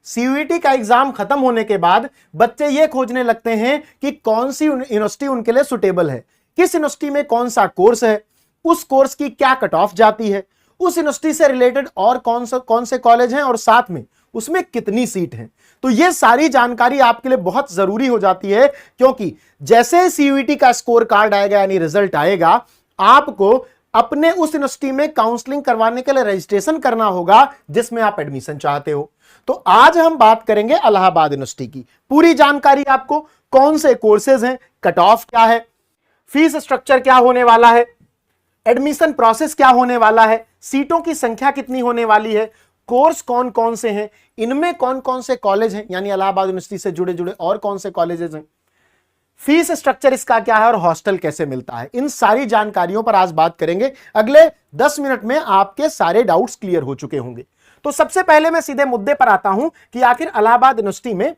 CUET का exam खत्म होने के बाद बच्चे ये खोजने लगते हैं कि कौन सी यूनिवर्सिटी उनके लिए सुटेबल है, किस यूनिवर्सिटी में कौन सा कोर्स है, उस कोर्स की क्या कट ऑफ जाती है, उस यूनिवर्सिटी से रिलेटेड और कौन से कॉलेज हैं और साथ में उसमें कितनी सीट हैं। तो ये सारी जानकारी आपके लिए बहुत जरूरी हो जाती है, क्योंकि जैसे सीयूईटी का स्कोर कार्ड आएगा यानी रिजल्ट आएगा, आपको अपने उस यूनिवर्सिटी में काउंसलिंग करवाने के लिए रजिस्ट्रेशन करना होगा जिसमें आप एडमिशन चाहते हो। तो आज हम बात करेंगे इलाहाबाद यूनिवर्सिटी की पूरी जानकारी, आपको कौन से कोर्सेज हैं, कट ऑफ क्या है, फीस स्ट्रक्चर क्या होने वाला है, एडमिशन प्रोसेस क्या होने वाला है, सीटों की संख्या कितनी होने वाली है, कोर्स कौन कौन से हैं, इनमें कौन कौन से कॉलेज हैं यानी इलाहाबाद यूनिवर्सिटी से जुड़े जुड़े और कौन से कॉलेजेस हैं, फीस स्ट्रक्चर इसका क्या है और हॉस्टल कैसे मिलता है, इन सारी जानकारियों पर आज बात करेंगे। अगले 10 मिनट में आपके सारे डाउट्स क्लियर हो चुके होंगे। तो सबसे पहले मैं सीधे मुद्दे पर आता हूं कि आखिर इलाहाबाद यूनिवर्सिटी में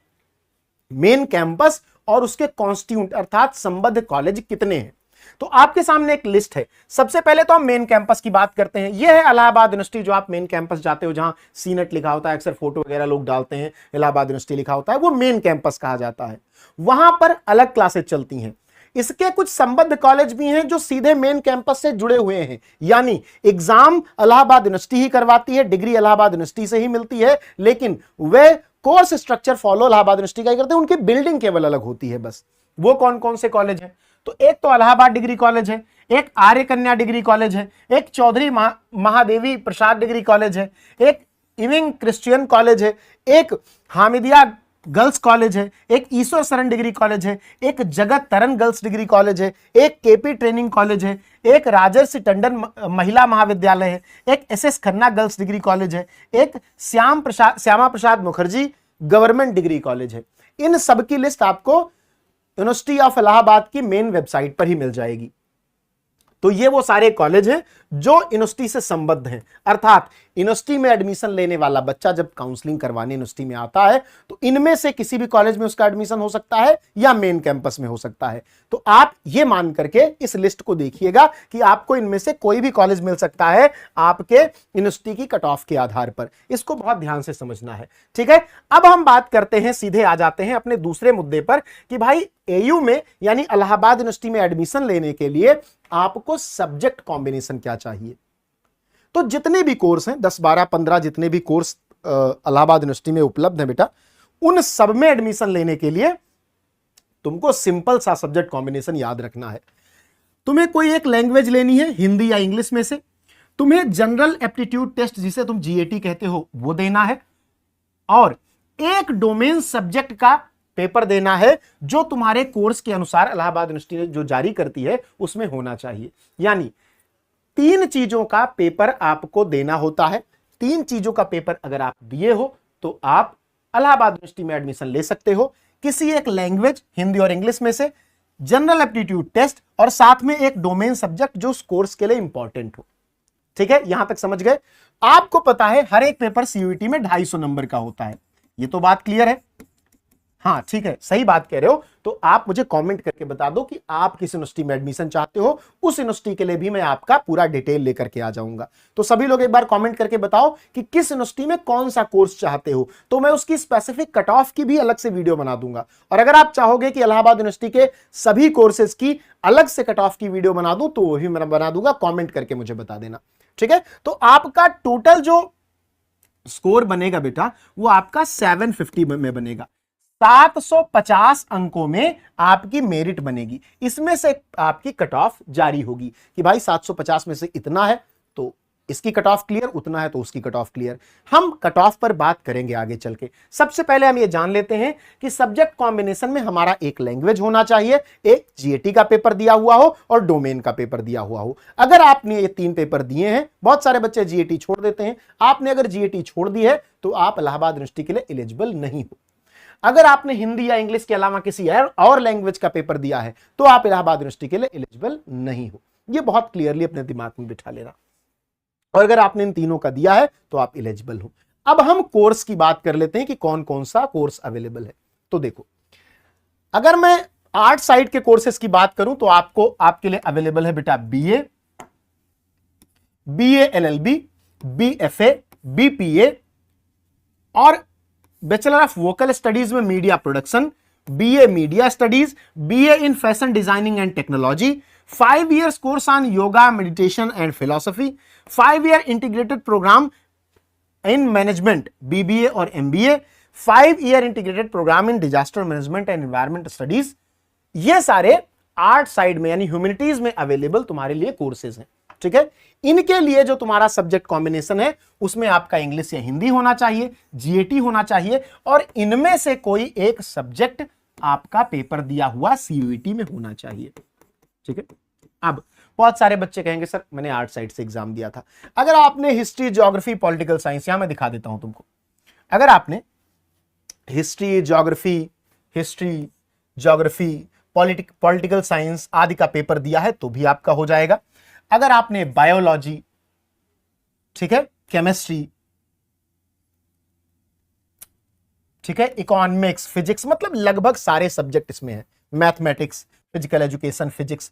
मेन कैंपस और उसके कॉन्स्टिट्यूएंट अर्थात संबद्ध कॉलेज कितने हैं। तो आपके सामने एक लिस्ट है। सबसे पहले तो हम मेन कैंपस की बात करते हैं। यह है इलाहाबाद यूनिवर्सिटी, जो आप मेन कैंपस जाते हो जहां सीनेट लिखा होता है, अक्सर फोटो वगैरह लोग डालते हैं, इलाहाबाद यूनिवर्सिटी लिखा होता है, वो मेन कैंपस कहा जाता है। वहां पर अलग क्लासेस चलती हैं। इसके कुछ संबद्ध कॉलेज भी हैं जो सीधे मेन कैंपस से जुड़े हुए हैं, यानी एग्जाम इलाहाबाद यूनिवर्सिटी ही करवाती है, डिग्री इलाहाबाद यूनिवर्सिटी से ही मिलती है, लेकिन वे course structure follow Allahabad university का ही करते हैं, उनकी बिल्डिंग केवल अलग होती है बस। वो कौन कौन से कॉलेज हैं? तो एक तो इलाहाबाद डिग्री कॉलेज है, एक आर्य कन्या डिग्री कॉलेज है, एक चौधरी महादेवी प्रसाद डिग्री कॉलेज है, एक इविंग क्रिश्चियन कॉलेज है, एक हामिदिया गर्ल्स कॉलेज है, एक ईश्वर शरण डिग्री कॉलेज है, एक जगत तरन गर्ल्स डिग्री कॉलेज है, एक केपी ट्रेनिंग कॉलेज है, एक राजर्षि टंडन महिला महाविद्यालय है, एक SS Khanna girls degree college है, एक Shyama Prasad Mukherjee government degree college है। इन सब की लिस्ट आपको यूनिवर्सिटी ऑफ इलाहाबाद की मेन वेबसाइट पर ही मिल जाएगी। तो ये वो सारे कॉलेज हैं जो यूनिवर्सिटी से संबद्ध हैं, अर्थात यूनिवर्सिटी में एडमिशन लेने वाला बच्चा जब काउंसलिंग करवाने यूनिवर्सिटी में आता है तो इनमें से किसी भी कॉलेज में उसका एडमिशन हो सकता है या मेन कैंपस में हो सकता है। तो आप ये मान करके इस लिस्ट को देखिएगा कि आपको इनमें से कोई भी कॉलेज मिल सकता है आपके यूनिवर्सिटी की कट ऑफ के आधार पर। इसको बहुत ध्यान से समझना है, ठीक है। अब हम बात करते हैं, सीधे आ जाते हैं अपने दूसरे मुद्दे पर कि भाई एयू में यानी इलाहाबाद यूनिवर्सिटी में एडमिशन लेने के लिए आपको सब्जेक्ट कॉम्बिनेशन क्या चाहिए। तो जितने भी कोर्स हैं 10 12 15 जितने भी कोर्स इलाहाबाद यूनिवर्सिटी में उपलब्ध हैं बेटा, उन सब में एडमिशन लेने के लिए तुमको सिंपल सा सब्जेक्ट कॉम्बिनेशन याद रखना है। तुम्हें कोई एक लैंग्वेज लेनी है, हिंदी या इंग्लिश में से, तुम्हें जनरल एप्टीट्यूड टेस्ट जिसे तुम जीएटी कहते हो वो देना है, और एक डोमेन सब्जेक्ट का पेपर देना है जो तुम्हारे कोर्स के अनुसार इलाहाबाद यूनिवर्सिटी जो जारी करती है उसमें होना चाहिए। यानी 3 चीजों का पेपर आपको देना होता है। 3 चीजों का पेपर अगर आप दिए हो तो आप इलाहाबाद यूनिवर्सिटी में एडमिशन ले सकते हो। किसी एक लैंग्वेज, हिंदी और इंग्लिश में से, जनरल एप्टीट्यूड टेस्ट और साथ में एक डोमेन सब्जेक्ट जो उस कोर्स के लिए इंपॉर्टेंट हो। ठीक है, यहां तक समझ गए। आपको पता है हर एक पेपर सीयूईटी में 250 नंबर का होता है, ये तो बात क्लियर है। हाँ ठीक है, सही बात कह रहे हो। तो आप मुझे कमेंट करके बता दो कि आप किस यूनिवर्सिटी में एडमिशन चाहते हो, उस यूनिवर्सिटी के लिए भी मैं आपका पूरा डिटेल लेकर के आ जाऊंगा। तो सभी लोग एक बार कमेंट करके बताओ कि किस यूनिवर्सिटी में कौन सा कोर्स चाहते हो, तो मैं उसकी स्पेसिफिक कट ऑफ की भी अलग से वीडियो बना दूंगा। और अगर आप चाहोगे कि इलाहाबाद यूनिवर्सिटी के सभी कोर्सेज की अलग से कट ऑफ की वीडियो बना दूं तो वो भी मैं बना दूंगा, कॉमेंट करके मुझे बता देना, ठीक है। तो आपका टोटल जो स्कोर बनेगा बेटा वो आपका 750 में बनेगा। 750 अंकों में आपकी मेरिट बनेगी। इसमें से आपकी कट ऑफ जारी होगी कि भाई 750 में से इतना है तो इसकी कट ऑफ क्लियर, उतना है तो उसकी कट ऑफ क्लियर। हम कट ऑफ पर बात करेंगे आगे चल के। सबसे पहले हम ये जान लेते हैं कि सब्जेक्ट कॉम्बिनेशन में हमारा एक लैंग्वेज होना चाहिए, एक जीएटी का पेपर दिया हुआ हो और डोमेन का पेपर दिया हुआ हो। अगर आपने ये 3 पेपर दिए हैं, बहुत सारे बच्चे जीएटी छोड़ देते हैं, आपने अगर जीएटी छोड़ दी है तो आप इलाहाबाद यूनिवर्सिटी के लिए एलिजिबल नहीं हो। अगर आपने हिंदी या इंग्लिश के अलावा किसी और लैंग्वेज का पेपर दिया है तो आप इलाहाबाद यूनिवर्सिटी के लिए एलिजिबल नहीं हो। यह बहुत क्लियरली अपने दिमाग में बिठा लेना। और अगर आपने इन तीनों का दिया है तो आप एलिजिबल हो। अब हम कोर्स की बात कर लेते हैं कि कौन कौन सा कोर्स अवेलेबल है। तो देखो, अगर मैं आर्ट साइड के कोर्सेज की बात करूं तो आपके लिए अवेलेबल है बेटा बीए एलएलबी, बीएफए, बीपीए और बैचलर ऑफ वोकल स्टडीज में media production, BA media studies, BA in fashion designing and technology, 5 years course on yoga meditation and philosophy, 5 year integrated program in management BBA और MBA, 5 year integrated program in disaster management and environment studies. ये सारे art side में यानी humanities में available तुम्हारे लिए courses हैं, ठीक है। इनके लिए जो तुम्हारा सब्जेक्ट कॉम्बिनेशन है उसमें आपका इंग्लिश या हिंदी होना चाहिए, जीएटी होना चाहिए, और इनमें से कोई एक सब्जेक्ट आपका पेपर दिया हुआ सीयूईटी में होना चाहिए, ठीक है। अब बहुत सारे बच्चे कहेंगे सर मैंने आर्ट साइड से एग्जाम दिया था। अगर आपने हिस्ट्री, ज्योग्राफी, पॉलिटिकल साइंस, यहां मैं दिखा देता हूं तुमको, अगर आपने हिस्ट्री, ज्योग्राफी, पॉलिटिकल साइंस आदि का पेपर दिया है तो भी आपका हो जाएगा। अगर आपने बायोलॉजी, ठीक है, केमिस्ट्री, ठीक है, इकोनॉमिक्स, फिजिक्स, मतलब लगभग सारे सब्जेक्ट इसमें है, मैथमेटिक्स, फिजिकल एजुकेशन, फिजिक्स,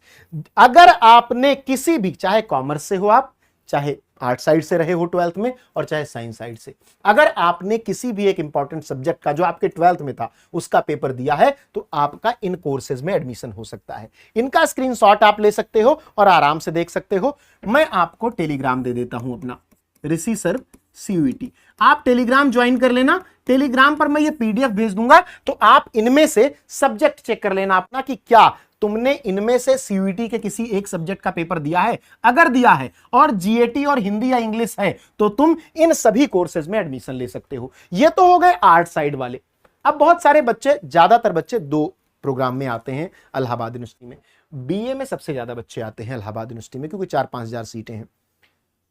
अगर आपने किसी भी, चाहे कॉमर्स से हो आप, चाहे आर्ट साइड से रहे हो 12th में, और चाहे साइंस साइड से, अगर आपने किसी भी एक इंपॉर्टेंट सब्जेक्ट का जो आपके 12th में था उसका पेपर दिया है तो आपका इन कोर्सेज में एडमिशन हो सकता है। इनका स्क्रीनशॉट आप ले सकते हो और आराम से देख सकते हो। मैं आपको टेलीग्राम दे देता हूं अपना, ऋषि सर सीयूईटी, आप टेलीग्राम ज्वाइन कर लेना। टेलीग्राम पर मैं ये पीडीएफ भेज दूंगा तो आप इनमें से सब्जेक्ट चेक कर लेना अपना कि क्या तुमने इनमें से सीयूईटी के किसी एक सब्जेक्ट का पेपर दिया है। अगर दिया है और जीएटी और हिंदी या इंग्लिश है तो तुम इन सभी कोर्सेज में एडमिशन ले सकते हो। ये तो हो गए आर्ट साइड वाले। अब बहुत सारे बच्चे, ज्यादातर बच्चे 2 प्रोग्राम में आते हैं इलाहाबाद यूनिवर्सिटी में। बीए में सबसे ज्यादा बच्चे आते हैं इलाहाबाद यूनिवर्सिटी में क्योंकि 4-5 हजार सीटें हैं।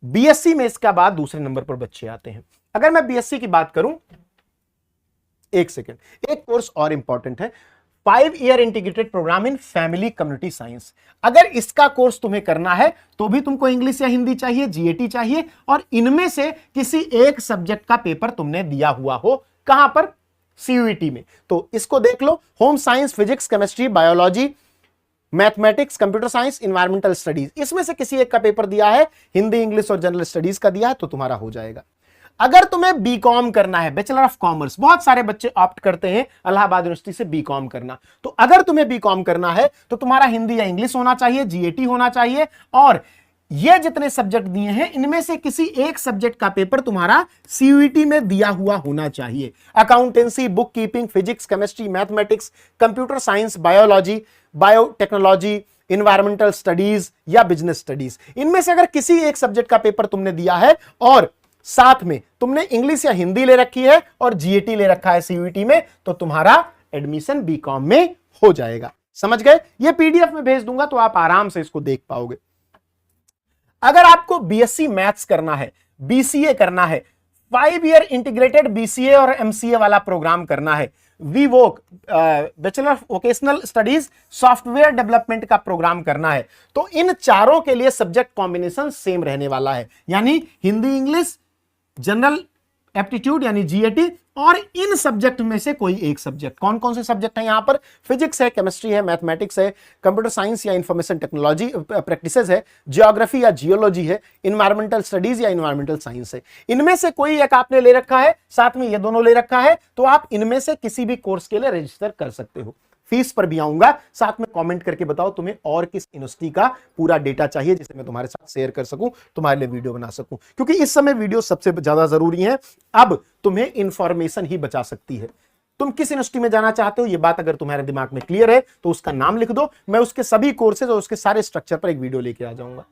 बीएससी में इसका बाद दूसरे नंबर पर बच्चे आते हैं। अगर मैं बीएससी की बात करूं, एक सेकेंड, एक कोर्स और इंपॉर्टेंट है, 5 year integrated program in family community science. अगर इसका कोर्स तुम्हें करना है तो भी तुमको इंग्लिश या हिंदी चाहिए, जीएटी चाहिए, और इनमें से किसी एक सब्जेक्ट का पेपर तुमने दिया हुआ हो। कहां पर? सीयूईटी में। तो इसको देख लो, home science, physics, chemistry, biology, mathematics, computer science, environmental studies, इसमें से किसी एक का पेपर दिया है, हिंदी, इंग्लिश और जनरल स्टडीज का दिया है तो तुम्हारा हो जाएगा। अगर तुम्हें बीकॉम करना है, बैचलर ऑफ कॉमर्स, बहुत सारे बच्चे ऑप्ट करते हैं इलाहाबाद यूनिवर्सिटी से बीकॉम करना, तो अगर तुम्हें बीकॉम करना है तो तुम्हारा हिंदी या इंग्लिश होना चाहिए, जीएटी होना चाहिए, और ये जितने सब्जेक्ट दिए हैं इनमें से किसी एक सब्जेक्ट का पेपर तुम्हारा सीयूईटी में दिया हुआ होना चाहिए। Accountancy, book keeping, physics, chemistry, mathematics, computer science, biology, biotechnology, environmental studies या बिजनेस स्टडीज, इनमें से अगर किसी एक सब्जेक्ट का पेपर तुमने दिया है और साथ में तुमने इंग्लिश या हिंदी ले रखी है और जीएटी ले रखा है सीयूईटी में, तो तुम्हारा एडमिशन बीकॉम में हो जाएगा। समझ गए? ये पीडीएफ में भेज दूंगा तो आप आराम से इसको देख पाओगे। अगर आपको बीएससी मैथ्स करना है, बीसीए करना है, 5 year इंटीग्रेटेड बीसीए और एमसीए वाला प्रोग्राम करना है, BVoc, bachelor of vocational studies, software development का प्रोग्राम करना है, तो इन चारों के लिए सब्जेक्ट कॉम्बिनेशन सेम रहने वाला है, यानी हिंदी, इंग्लिश, जनरल एप्टीट्यूड यानी जीएटी, और इन सब्जेक्ट में से कोई एक सब्जेक्ट। कौन कौन से सब्जेक्ट हैं यहां पर? फिजिक्स है, केमिस्ट्री है, मैथमेटिक्स है, कंप्यूटर साइंस या इंफॉर्मेशन टेक्नोलॉजी प्रैक्टिसेस है, जियोग्राफी या जियोलॉजी है, एनवायरमेंटल स्टडीज या एनवायरमेंटल साइंस है। इनमें से कोई एक आपने ले रखा है, साथ में ये दोनों ले रखा है, तो आप इनमें से किसी भी कोर्स के लिए रजिस्टर कर सकते हो। फीस पर भी आऊंगा, साथ में कमेंट करके बताओ तुम्हें और किस यूनिवर्सिटी का पूरा डेटा चाहिए जिसे मैं तुम्हारे साथ शेयर कर सकूं, तुम्हारे लिए वीडियो बना सकूं, क्योंकि इस समय वीडियो सबसे ज्यादा जरूरी है। अब तुम्हें इंफॉर्मेशन ही बचा सकती है। तुम किस यूनिवर्सिटी में जाना चाहते हो, यह बात अगर तुम्हारे दिमाग में क्लियर है तो उसका नाम लिख दो, मैं उसके सभी कोर्सेज और उसके सारे स्ट्रक्चर पर एक वीडियो लेके आ जाऊंगा।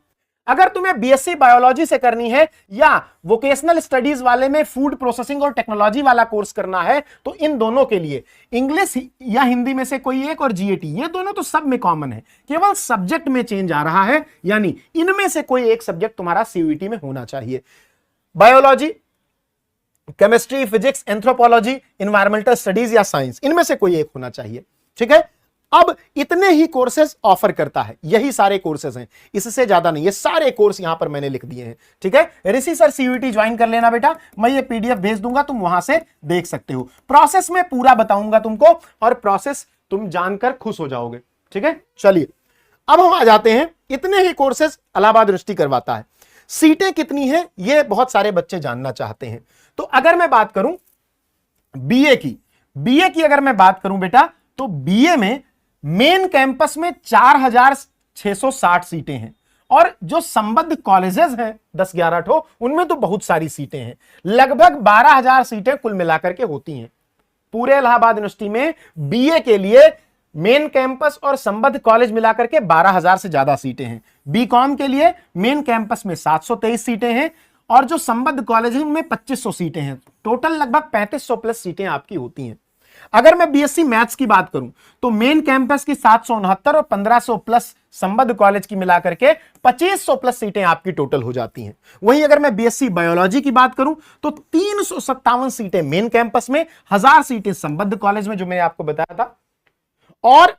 अगर तुम्हें बीएससी बायोलॉजी से करनी है या वोकेशनल स्टडीज वाले में फूड प्रोसेसिंग और टेक्नोलॉजी वाला कोर्स करना है, तो इन दोनों के लिए इंग्लिश या हिंदी में से कोई एक और जीएटी, ये दोनों तो सब में कॉमन है, केवल सब्जेक्ट में चेंज आ रहा है, यानी इनमें से कोई एक सब्जेक्ट तुम्हारा सीयूईटी में होना चाहिए। Biology, chemistry, physics, anthropology, environmental studies या साइंस, इनमें से कोई एक होना चाहिए। ठीक है, अब इतने ही कोर्सेज ऑफर करता है, यही सारे कोर्सेज हैं, इससे ज्यादा नहीं। ये सारे कोर्स यहां पर मैंने लिख दिए हैं। ठीक है, ऋषि सर सीयूईटी ज्वाइन कर लेना बेटा, मैं ये पीडीएफ भेज दूंगा, तुम वहां से देख सकते हो। प्रोसेस में पूरा बताऊंगा तुमको और प्रोसेस तुम जानकर खुश हो जाओगे। ठीक है, चलिए अब हम आ जाते हैं, इतने ही कोर्सेज इलाहाबाद यूनिवर्सिटी करवाता है। सीटें कितनी हैं ये बहुत सारे बच्चे जानना चाहते हैं। तो अगर मैं बात करूं बीए की अगर मैं बात करूं बेटा, तो बीए में मेन कैंपस में 4660 सीटें हैं, और जो संबद्ध कॉलेजेस हैं 10-11 ठो, उनमें तो बहुत सारी सीटें हैं, लगभग 12,000 सीटें कुल मिलाकर के होती हैं पूरे इलाहाबाद यूनिवर्सिटी में। बीए के लिए मेन कैंपस और संबद्ध कॉलेज मिलाकर के 12,000 से ज्यादा सीटें हैं। बीकॉम के लिए मेन कैंपस में 723 सीटें हैं, और जो संबद्ध कॉलेज है उनमें 2500 सीटें हैं। टोटल लगभग 3500 प्लस सीटें आपकी होती हैं। अगर मैं बीएससी मैथ्स की बात करूं, तो मेन कैंपस की 769 और 1500 प्लस संबद्ध कॉलेज की मिलाकर के 2500 प्लस सीटें आपकी टोटल हो जाती हैं। वहीं अगर मैं बीएससी बायोलॉजी की बात करूं, तो 357 सीटें मेन कैंपस में, 1000 सीटें संबद्ध कॉलेज में, जो मैं आपको बताया था, और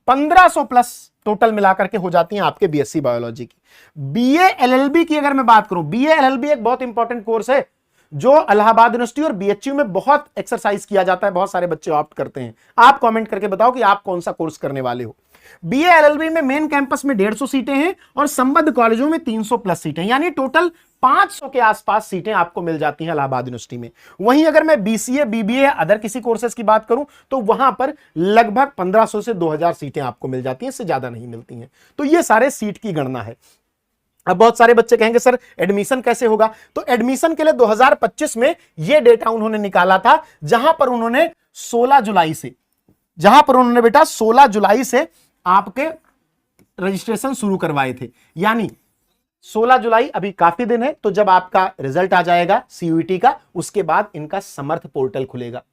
1500 प्लस टोटल मिलाकर के हो जाती हैं आपके बीएससी बायोलॉजी की। बीए एलएलबी की अगर मैं बात करूं, बीए एलएलबी एक बहुत इंपॉर्टेंट कोर्स है जो इलाहाबाद यूनिवर्सिटी और बीएचयू में बहुत एक्सरसाइज किया जाता है, बहुत सारे बच्चे ऑप्ट करते हैं। आप कमेंट करके बताओ कि आप कौन सा कोर्स करने वाले हो। बीए एलएलबी में मेन कैंपस में 150 सीटें हैं और संबद्ध कॉलेजों में 300 प्लस सीटें, यानी टोटल 500 के आसपास सीटें आपको मिल जाती हैं इलाहाबाद यूनिवर्सिटी में। वहीं अगर मैं बीसीए, बीबीए, अदर किसी कोर्सेज की बात करूं, तो वहां पर लगभग 1500 से 2000 सीटें आपको मिल जाती हैं, इससे ज्यादा नहीं मिलती हैं। तो ये सारे सीट की गणना है। अब बहुत सारे बच्चे कहेंगे सर एडमिशन कैसे होगा, तो एडमिशन के लिए 2025 में यह डेटा उन्होंने निकाला था, जहां पर उन्होंने 16 जुलाई से, बेटा 16 जुलाई से आपके रजिस्ट्रेशन शुरू करवाए थे। यानी 16 जुलाई अभी काफी दिन है, तो जब आपका रिजल्ट आ जाएगा सीयूईटी का, उसके बाद इनका समर्थ पोर्टल खुलेगा।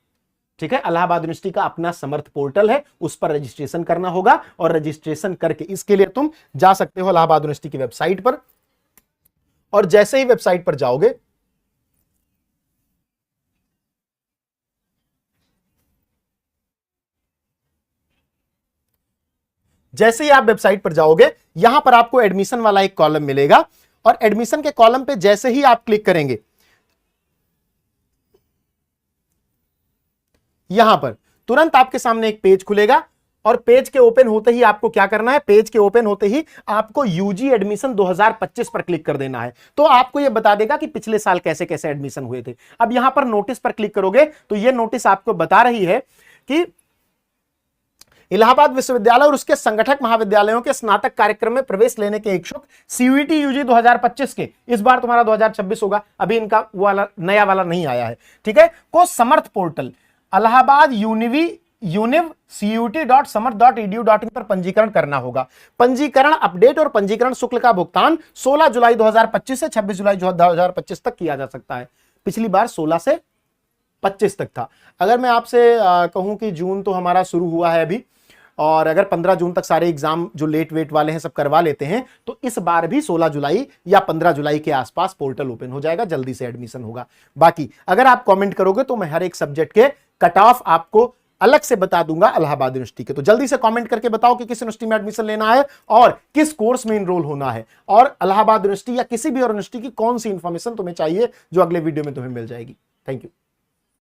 ठीक है, इलाहाबाद यूनिवर्सिटी का अपना समर्थ पोर्टल है, उस पर रजिस्ट्रेशन करना होगा, और रजिस्ट्रेशन करके इसके लिए तुम जा सकते हो इलाहाबाद यूनिवर्सिटी की वेबसाइट पर, और जैसे ही वेबसाइट पर जाओगे, आप वेबसाइट पर जाओगे, यहां पर आपको एडमिशन वाला एक कॉलम मिलेगा, और एडमिशन के कॉलम पे जैसे ही आप क्लिक करेंगे, यहां पर तुरंत आपके सामने एक पेज खुलेगा, और पेज के ओपन होते ही आपको क्या करना है, पेज के ओपन होते ही आपको यूजी एडमिशन 2025 पर क्लिक कर देना है। तो आपको यह बता देगा कि पिछले साल कैसे कैसे एडमिशन हुए थे। अब यहां पर नोटिस पर क्लिक करोगे, तो यह नोटिस आपको बता रही है कि इलाहाबाद विश्वविद्यालय और उसके संगठक महाविद्यालयों के स्नातक कार्यक्रम में प्रवेश लेने के इच्छुक सीयूईटी यूजी 2025 के, इस बार तुम्हारा 2026 होगा, अभी इनका वो वाला नया वाला नहीं आया है, ठीक है, को समर्थ पोर्टल इलाहाबाद univ.samart.edu.in पर पंजीकरण करना होगा। पंजीकरण अपडेट और पंजीकरण शुल्क का भुगतान 16 जुलाई 2025 से 26 जुलाई 2025 तक किया जा सकता है। पिछली बार 16 से 25 तक था। अगर मैं आपसे कहूं कि जून तो हमारा शुरू हुआ है अभी, और अगर 15 जून तक सारे एग्जाम जो लेट वेट वाले हैं सब करवा लेते हैं, तो इस बार भी 16 जुलाई या 15 जुलाई के आसपास पोर्टल ओपन हो जाएगा, जल्दी से एडमिशन होगा। बाकी अगर आप कमेंट करोगे तो मैं हर एक सब्जेक्ट के कट ऑफ आपको अलग से बता दूंगा इलाहाबाद यूनिवर्सिटी के। तो जल्दी से कमेंट करके बताओ कि किस यूनिवर्सिटी में एडमिशन लेना है और किस कोर्स में इनरोल होना है, और इलाहाबाद यूनिवर्सिटी या किसी भी और यूनिवर्सिटी की कौन सी इंफॉर्मेशन तुम्हें चाहिए, जो अगले वीडियो में तुम्हें मिल जाएगी। Thank you.